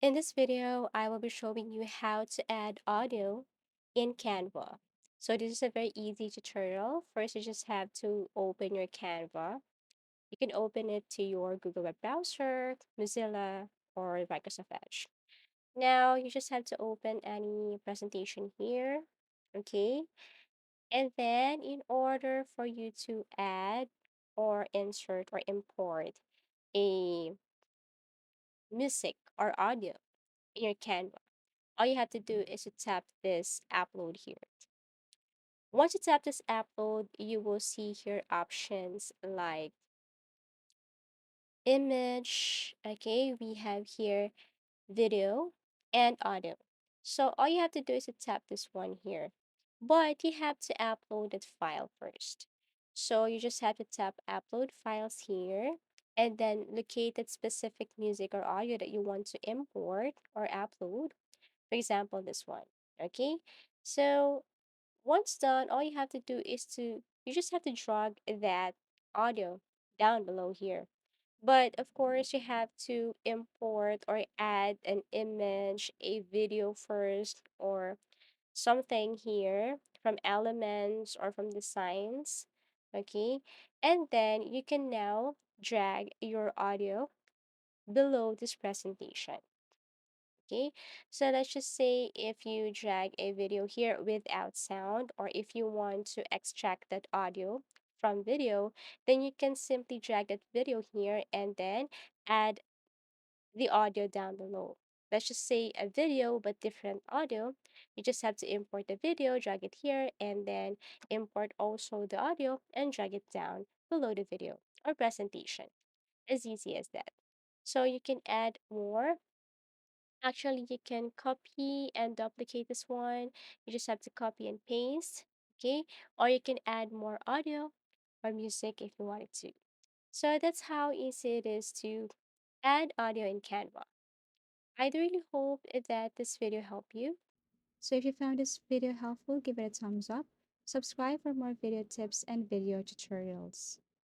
In this video, I will be showing you how to add audio in Canva. So this is a very easy tutorial. First, you just have to open your Canva. You can open it to your Google web browser, Mozilla, or Microsoft Edge. Now, you just have to open any presentation here, okay? And then in order for you to add or insert or import a music or audio in your Canva, all you have to do is to tap this upload here. Once you tap this upload, you will see here options like image. Okay, we have here video and audio. So all you have to do is to tap this one here. But you have to upload that file first. So you just have to tap upload files here and then locate that specific music or audio that you want to import or upload. For example, this one. Okay. So once done, all you have to do is you just have to drag that audio down below here. But of course, you have to import or add an image, a video first, or something here from elements or from designs. Okay. And then you can now drag your audio below this presentation. Okay, so let's just say if you drag a video here without sound, or if you want to extract that audio from video, then you can simply drag that video here and then add the audio down below. Let's just say a video but different audio. You just have to import the video, drag it here, and then import also the audio and drag it down below the video or presentation. As easy as that. So you can add more. Actually, you can copy and duplicate this one. You just have to copy and paste, okay? Or you can add more audio or music if you wanted to. So that's how easy it is to add audio in Canva. I really hope that this video helped you. So if you found this video helpful, give it a thumbs up. Subscribe for more video tips and video tutorials.